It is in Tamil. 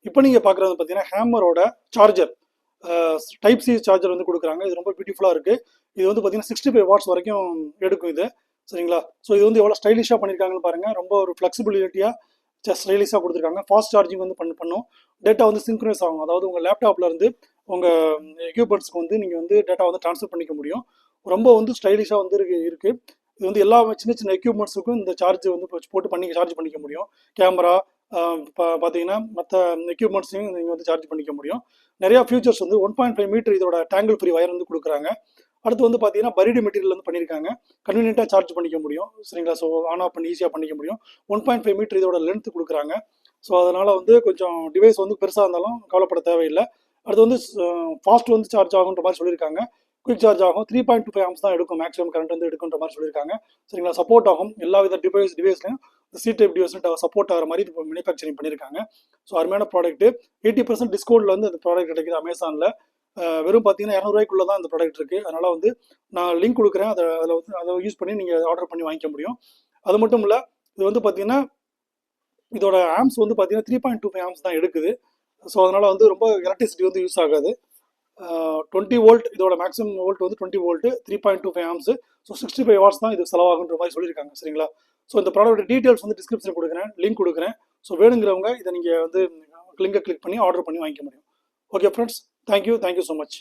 இப்போ நீங்கள் பார்க்குறது பார்த்தீங்கன்னா ஹேமரோட சார்ஜர், டைப் சி சார்ஜர் வந்து கொடுக்குறாங்க. இது ரொம்ப பியூட்டிஃபுல்லாக இருக்குது. இது வந்து பார்த்தீங்கன்னா 65 வாட்ஸ் வரைக்கும் எடுக்கும் இது, சரிங்களா? ஸோ இது வந்து எவ்வளோ ஸ்டைலிஷாக பண்ணியிருக்காங்கன்னு பாருங்கள். ரொம்ப ஒரு ஃப்ளெக்சிபிலிட்டியாக ஸ்டைலிஷாக கொடுத்துருக்காங்க. ஃபாஸ்ட் சார்ஜிங் வந்து பண்ணும். டேட்டா வந்து சிங்க்ரனைஸ் ஆகும். அதாவது உங்கள் லேப்டாப்ல இருந்து உங்கள் எக்யூப்மெண்ட்ஸ்க்கு வந்து நீங்கள் வந்து டேட்டா வந்து ட்ரான்ஸ்ஃபர் பண்ணிக்க முடியும். ரொம்ப வந்து ஸ்டைலிஷாக வந்து இருக்கு. இது வந்து எல்லா சின்ன சின்ன எக்யூப்மெண்ட்ஸுக்கும் இந்த சார்ஜ் வந்து போட்டு சார்ஜ் பண்ணிக்க முடியும். கேமரா பார்த்தீங்கன்னா மற்ற எக்யூப்மெண்ட்ஸையும் நீங்கள் வந்து சார்ஜ் பண்ணிக்க முடியும். நிறையா ஃபியூச்சர்ஸ் வந்து 1.5 மீட்டர் இதோட டேங்கிள் ஃப்ரீ வயர் வந்து கொடுக்குறாங்க. அடுத்து வந்து பார்த்தீங்கன்னா பரிடு மெட்டீரியல் வந்து பண்ணியிருக்காங்க. கன்வீனியன்ட்டாக சார்ஜ் பண்ணிக்க முடியும், சரிங்களா? ஸோ ஆன் ஆஃப் பண்ணி ஈஸியாக பண்ணிக்க முடியும். 1.5 மீட்டர் இதோட லென்த் கொடுக்குறாங்க. ஸோ அதனால் வந்து கொஞ்சம் டிவைஸ் வந்து பெருசாக இருந்தாலும் கவலைப்பட தேவையில்லை. அடுத்து வந்து ஃபாஸ்ட் வந்து சார்ஜ் ஆகுன்ற மாதிரி சொல்லியிருக்காங்க. குயிக் சார்ஜ் ஆகும். 3.25 ஆம்ஸ் தான் எடுக்கும், மேக்ஸிமம் கரண்ட் வந்து எடுக்குன்ற மாதிரி சொல்லியிருக்காங்க, சரிங்களா? சப்போர்ட் ஆகும் எல்லா வித டிவைஸ்லையும். சி டைப் டிவைஸ் சப்போர்ட் ஆகிற மாதிரி இப்போ மேனுஃபேக்சரிங் பண்ணியிருக்காங்க. ஸோ அருமையான ப்ராடக்ட். 80% டிஸ்கவுண்ட்ல வந்து அந்த ப்ராடக்ட் கிடைக்குது அமேசானில். வெறும் பார்த்தீங்கன்னா 200 தான் இந்த ப்ராடக்ட் இருக்குது. அதனால் வந்து நான் லிங்க் கொடுக்குறேன். அதை யூஸ் பண்ணி நீங்கள் ஆர்டர் பண்ணி வாங்கிக்க முடியும். அது மட்டும் இல்லை, இது வந்து பார்த்தீங்கன்னா இதோட ஆம்ஸ் வந்து பார்த்தீங்கன்னா 3.25 ஆம்ஸ் தான் எடுக்குது. ஸோ அதனால் வந்து ரொம்ப எலக்ட்ரிசிட்டி வந்து யூஸ் ஆகாது. 20 வோல்ட் இதோட மேக்ஸிமம் வோல்ட் வந்து 20 வோல்ட், 3.25 ஆம்ஸ். ஸோ 65 வாட்ஸ் தான் இது செலவாகுன்ற மாதிரி சொல்லியிருக்காங்க, சரிங்களா? ஸோ இந்த ப்ராடக்ட் டீட்டெயில்ஸ் வந்து டிஸ்கிரிப்ஷன் கொடுக்குறேன், லிங்க் கொடுக்குறேன். ஸோ வேணுங்கிறவங்க இதை நீங்கள் வந்து லிங்கை கிளிக் பண்ணி ஆர்டர் பண்ணி வாங்கிக்க முடியும். Okay friends, thank you so much.